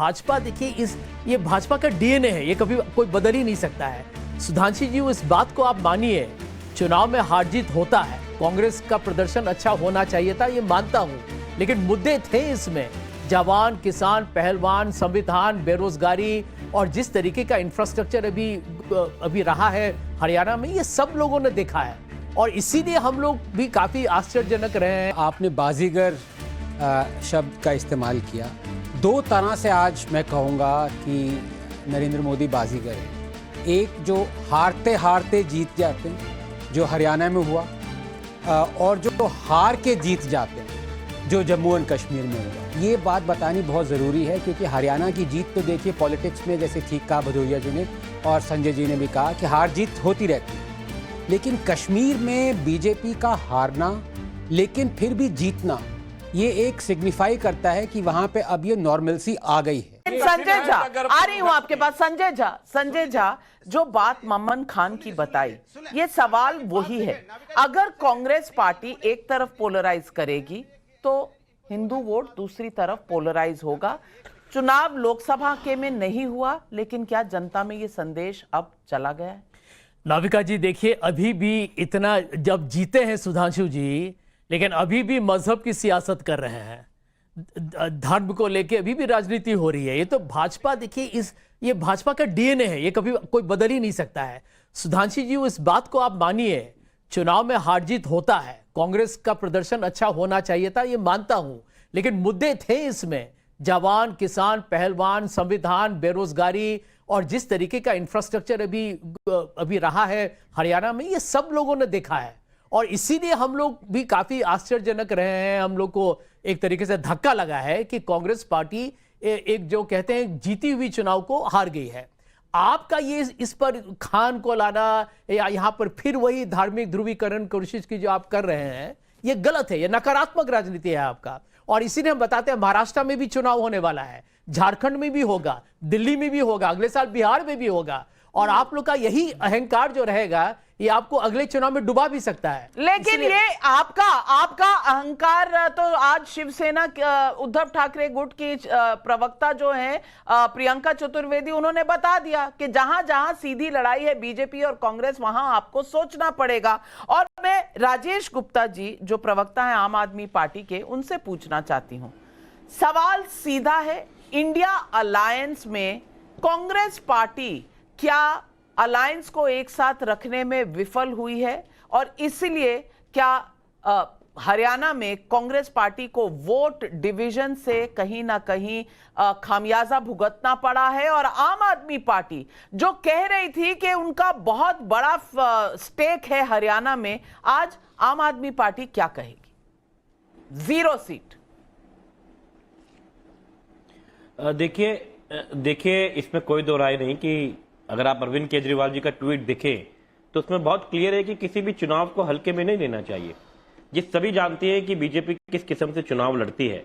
भाजपा देखिए ये भाजपा का डीएनए है, ये कभी कोई बदल ही नहीं सकता है। सुधांशु जी इस बात को आप मानिए, चुनाव में हार जीत होता है, कांग्रेस का प्रदर्शन अच्छा होना चाहिए था, ये मानता हूं, लेकिन मुद्दे थे इसमें जवान, किसान, पहलवान, संविधान, बेरोजगारी और जिस तरीके का इंफ्रास्ट्रक्चर अभी रहा है हरियाणा में, ये सब लोगों ने देखा है और इसीलिए हम लोग भी काफी आश्चर्यजनक रहे हैं। आपने बाजीगर शब्द का इस्तेमाल किया। दो तरह से आज मैं कहूँगा कि नरेंद्र मोदी बाजीगर है। एक जो हारते हारते जीत जाते हैं, जो हरियाणा में हुआ, और जो हार के जीत जाते हैं, जो जम्मू एंड कश्मीर में हुआ। ये बात बतानी बहुत ज़रूरी है क्योंकि हरियाणा की जीत तो देखिए पॉलिटिक्स में, जैसे ठीक कहा भदौरिया जी ने और संजय जी ने भी कहा कि हार जीत होती रहती है, लेकिन कश्मीर में बीजेपी का हारना लेकिन फिर भी जीतना, ये एक सिग्निफाई करता है कि वहां पे अब ये नॉर्मलसी आ गई है। संजय झा, आ रही हूं आपके पास। संजय झा, जो बात ममन खान की बताई, ये सवाल वही है। अगर कांग्रेस पार्टी एक तरफ पोलराइज करेगी तो हिंदू वोट दूसरी तरफ पोलराइज होगा। चुनाव लोकसभा के में नहीं हुआ, लेकिन क्या जनता में ये संदेश अब चला गया है? नाविका जी देखिए, अभी भी इतना जब जीते हैं सुधांशु जी, लेकिन अभी भी मजहब की सियासत कर रहे हैं, धर्म को लेके अभी भी राजनीति हो रही है। ये तो भाजपा देखिए ये भाजपा का डीएनए है, ये कभी कोई बदल ही नहीं सकता है। सुधांशु जी इस बात को आप मानिए, चुनाव में हार जीत होता है, कांग्रेस का प्रदर्शन अच्छा होना चाहिए था, ये मानता हूं, लेकिन मुद्दे थे इसमें जवान, किसान, पहलवान, संविधान, बेरोजगारी और जिस तरीके का इंफ्रास्ट्रक्चर अभी रहा है हरियाणा में, ये सब लोगों ने देखा है और इसीलिए हम लोग भी काफी आश्चर्यजनक रहे हैं। हम लोग को एक तरीके से धक्का लगा है कि कांग्रेस पार्टी एक जो कहते हैं जीती हुई चुनाव को हार गई है। आपका ये इस पर खान को लाना या यहाँ पर फिर वही धार्मिक ध्रुवीकरण कोशिश की जो आप कर रहे हैं, ये गलत है, ये नकारात्मक राजनीति है आपका। और इसीलिए हम बताते हैं महाराष्ट्र में भी चुनाव होने वाला है, झारखंड में भी होगा, दिल्ली में भी होगा, अगले साल बिहार में भी होगा और आप लोग का यही अहंकार जो रहेगा ये आपको अगले चुनाव में डुबा भी सकता है। लेकिन ये आपका अहंकार तो आज शिवसेना उद्धव ठाकरे गुट की प्रवक्ता जो है प्रियंका चतुर्वेदी, उन्होंने बता दिया कि जहां जहां सीधी लड़ाई है बीजेपी और कांग्रेस, वहां आपको सोचना पड़ेगा। और मैं राजेश गुप्ता जी जो प्रवक्ता है आम आदमी पार्टी के, उनसे पूछना चाहती हूं, सवाल सीधा है, इंडिया अलायंस में कांग्रेस पार्टी क्या अलायंस को एक साथ रखने में विफल हुई है और इसलिए क्या हरियाणा में कांग्रेस पार्टी को वोट डिवीजन से कहीं ना कहीं खामियाजा भुगतना पड़ा है? और आम आदमी पार्टी जो कह रही थी कि उनका बहुत बड़ा स्टेक है हरियाणा में, आज आम आदमी पार्टी क्या कहेगी? 0 सीट। देखिए इसमें कोई दो राय नहीं कि अगर आप अरविंद केजरीवाल जी का ट्वीट देखें तो उसमें बहुत क्लियर है कि किसी भी चुनाव को हल्के में नहीं लेना चाहिए। ये सभी जानते हैं कि बीजेपी किस किस्म से चुनाव लड़ती है।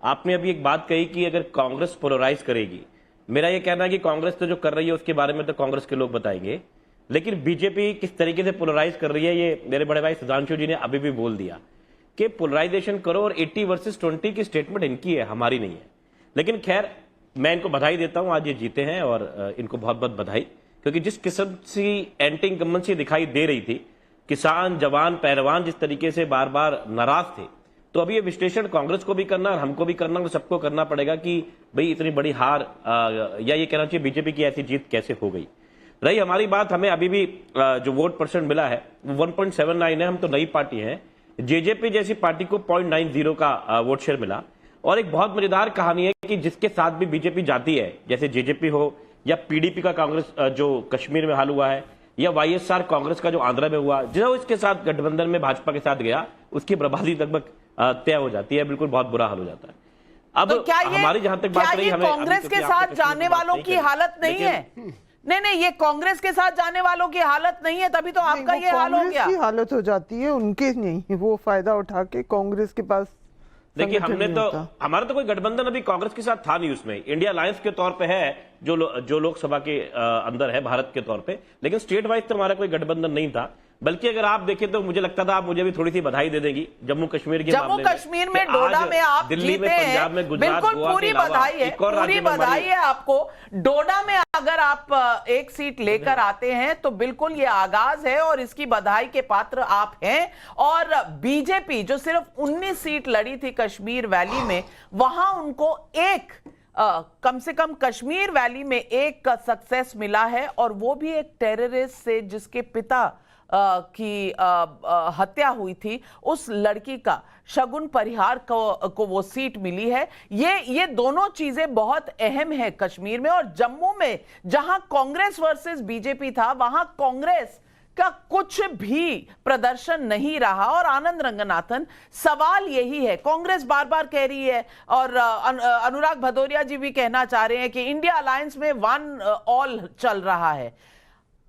आपने अभी एक बात कही कि अगर कांग्रेस पोलराइज करेगी, मेरा ये कहना है कि कांग्रेस तो जो कर रही है उसके बारे में तो कांग्रेस के लोग बताएंगे, लेकिन बीजेपी किस तरीके से पोलराइज कर रही है ये मेरे बड़े भाई सुधांशु जी ने अभी भी बोल दिया कि पोलराइजेशन करो और 80 वर्सेस 20 की स्टेटमेंट इनकी है, हमारी नहीं है। लेकिन खैर मैं इनको बधाई देता हूं, आज ये जीते हैं और इनको बहुत बहुत बधाई, क्योंकि जिस किस्म की एंटी इनकम्बेंसी दिखाई दे रही थी, किसान, जवान, पहलवान जिस तरीके से बार बार नाराज थे, तो अभी ये विश्लेषण कांग्रेस को भी करना और हमको भी करना और सबको करना पड़ेगा कि भाई इतनी बड़ी हार या ये कहना चाहिए बीजेपी की ऐसी जीत कैसे हो गई। रही हमारी बात, हमें अभी भी जो वोट परसेंट मिला है वो 1.79 है, हम तो नई पार्टी है। जेजेपी जैसी पार्टी को 0.90 का वोट शेयर मिला। और एक बहुत मजेदार कहानी है कि जिसके साथ भी बीजेपी जाती है, जैसे जेजेपी हो या पीडीपी का कांग्रेस जो कश्मीर में हाल हुआ है, या वाईएसआर कांग्रेस का जो आंध्र में हुआ, जो इसके साथ गठबंधन में भाजपा के साथ गया, उसकी बर्बादी लगभग तय हो जाती है, बिल्कुल बहुत बुरा हाल हो जाता है। अब तो क्या हमारी जहां तक बात रही, हमें कांग्रेस के साथ जाने वालों की हालत नहीं है? नहीं, ये कांग्रेस के साथ जाने वालों की हालत नहीं है, तभी तो आपका ये हाल हो गया। की हालत हो जाती है, उनके नहीं, वो फायदा उठा के कांग्रेस के पास। देखिए हमने तो, हमारा तो कोई गठबंधन अभी कांग्रेस के साथ था नहीं, उसमें इंडिया अलायंस के तौर पे है जो लोकसभा के अंदर है भारत के तौर पे, लेकिन स्टेट वाइज तो हमारा कोई गठबंधन नहीं था। बल्कि अगर आप देखें तो मुझे लगता था आप मुझे भी थोड़ी सी बधाई दे देंगी जम्मू कश्मीर के जम्मू मामले कश्मीर में कि डोडा आज में आप दिल्ली में, जीते पंजाब हैं, में, गुजरात, बिल्कुल गोवा पूरी के अलावा बधाई है, एक और पूरी राज्य में बधाई हमारी- है आपको। डोडा में अगर आप एक सीट लेकर आते हैं तो बिल्कुल ये आगाज है और इसकी बधाई के पात्र आप हैं। और बीजेपी जो सिर्फ 19 सीट लड़ी थी कश्मीर वैली में, वहां उनको कम से कम कश्मीर वैली में एक सक्सेस मिला है, और वो भी एक टेररिस्ट से जिसके पिता की हत्या हुई थी, उस लड़की का शगुन परिहार को वो सीट मिली है। ये दोनों चीजें बहुत अहम है कश्मीर में। और जम्मू में जहां कांग्रेस वर्सेस बीजेपी था, वहां कांग्रेस का कुछ भी प्रदर्शन नहीं रहा। और आनंद रंगनाथन, सवाल यही है, कांग्रेस बार बार कह रही है और अनुराग भदौरिया जी भी कहना चाह रहे हैं कि इंडिया अलायंस में वन ऑल चल रहा है।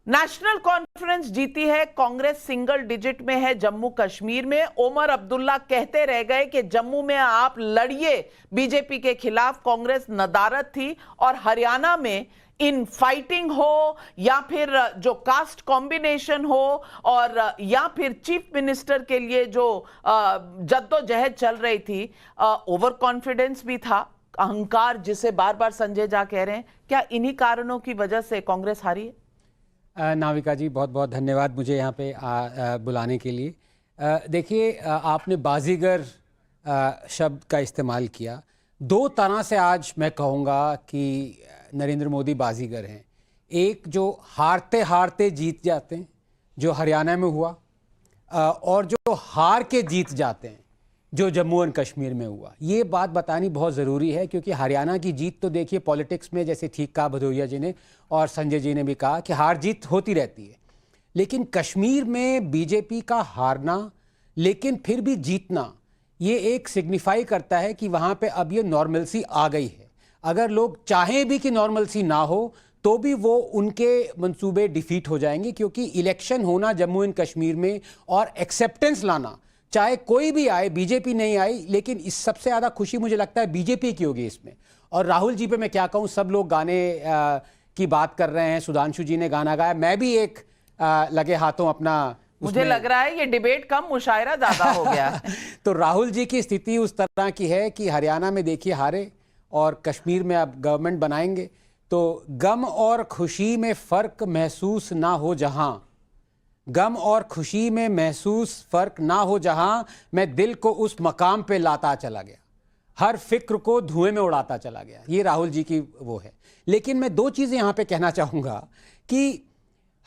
नेशनल कॉन्फ्रेंस जीती है, कांग्रेस सिंगल डिजिट में है जम्मू कश्मीर में। ओमर अब्दुल्ला कहते रह गए कि जम्मू में आप लड़िए बीजेपी के खिलाफ, कांग्रेस नदारद थी। और हरियाणा में इन फाइटिंग हो या फिर जो कास्ट कॉम्बिनेशन हो और या फिर चीफ मिनिस्टर के लिए जो जद्दोजहद चल रही थी, ओवर कॉन्फिडेंस भी था, अहंकार जिसे बार बार संजय झा कह रहे हैं, क्या इन्हीं कारणों की वजह से कांग्रेस हारी है? नाविका जी बहुत बहुत धन्यवाद मुझे यहाँ पे बुलाने के लिए। देखिए, आपने बाजीगर शब्द का इस्तेमाल किया। दो तरह से आज मैं कहूँगा कि नरेंद्र मोदी बाजीगर हैं। एक जो हारते हारते जीत जाते हैं, जो हरियाणा में हुआ, और जो हार के जीत जाते हैं, जो जम्मू एंड कश्मीर में हुआ। ये बात बतानी बहुत ज़रूरी है, क्योंकि हरियाणा की जीत तो देखिए पॉलिटिक्स में, जैसे ठीक कहा भदौरिया जी ने और संजय जी ने भी कहा, कि हार जीत होती रहती है। लेकिन कश्मीर में बीजेपी का हारना, लेकिन फिर भी जीतना, ये एक सिग्निफाई करता है कि वहाँ पे अब ये नॉर्मलसी आ गई है। अगर लोग चाहें भी कि नॉर्मलसी ना हो, तो भी वो उनके मंसूबे डिफीट हो जाएंगे, क्योंकि इलेक्शन होना जम्मू एंड कश्मीर में और एक्सेप्टेंस लाना, चाहे कोई भी आए, बीजेपी नहीं आई, लेकिन इस सबसे ज़्यादा खुशी मुझे लगता है बीजेपी की होगी इसमें। और राहुल जी पे मैं क्या कहूँ, सब लोग गाने की बात कर रहे हैं, सुधांशु जी ने गाना गाया, मैं भी एक लगे हाथों अपना, मुझे लग रहा है ये डिबेट कम, मुशायरा ज्यादा हो गया। तो राहुल जी की स्थिति उस तरह की है कि हरियाणा में देखिए हारे और कश्मीर में अब गवर्नमेंट बनाएंगे, तो गम और खुशी में फ़र्क महसूस ना हो जहां, गम और खुशी में महसूस फ़र्क ना हो जहां, मैं दिल को उस मकाम पे लाता चला गया, हर फिक्र को धुएं में उड़ाता चला गया। ये राहुल जी की वो है। लेकिन मैं दो चीज़ें यहाँ पे कहना चाहूँगा कि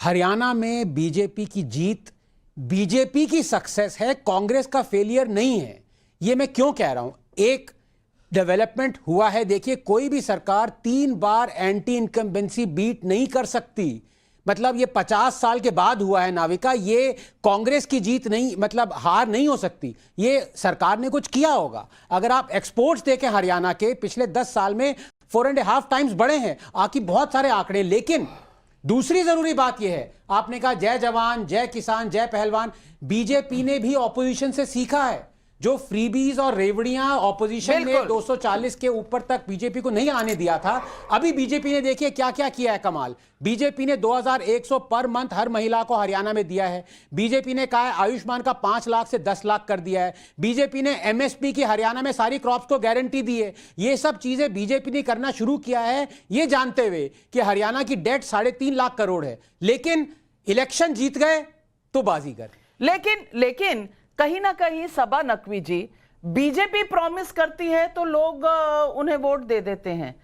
हरियाणा में बीजेपी की जीत बीजेपी की सक्सेस है, कांग्रेस का फेलियर नहीं है। ये मैं क्यों कह रहा हूँ? एक डेवलपमेंट हुआ है। देखिए, कोई भी सरकार 3 बार एंटी इनकम्बेंसी बीट नहीं कर सकती। मतलब ये 50 साल के बाद हुआ है नाविका, ये कांग्रेस की जीत नहीं, मतलब हार नहीं हो सकती। ये सरकार ने कुछ किया होगा। अगर आप एक्सपोर्ट्स देखें हरियाणा के, पिछले 10 साल में 4.5 टाइम्स बढ़े हैं, आकि बहुत सारे आंकड़े। लेकिन दूसरी जरूरी बात यह है, आपने कहा जय जवान, जय किसान, जय पहलवान, बीजेपी ने भी ऑपोजिशन से सीखा है। जो फ्रीबीज और रेवड़ियां ऑपोजिशन ने 240 के ऊपर तक बीजेपी को नहीं आने दिया था, अभी बीजेपी ने देखिए क्या क्या किया है कमाल। बीजेपी ने 2100 पर मंथ हर महिला को हरियाणा में दिया है। बीजेपी ने कहा है आयुष्मान का 5 लाख से 10 लाख कर दिया है। बीजेपी ने एमएसपी की हरियाणा में सारी क्रॉप्स को गारंटी दी है। ये सब चीजें बीजेपी ने करना शुरू किया है, ये जानते हुए कि हरियाणा की डेट 3.5 लाख करोड़ है। लेकिन इलेक्शन जीत गए तो बाजीगर। लेकिन कहीं ना कहीं सबा नकवी जी, बीजेपी प्रॉमिस करती है तो लोग उन्हें वोट दे देते हैं,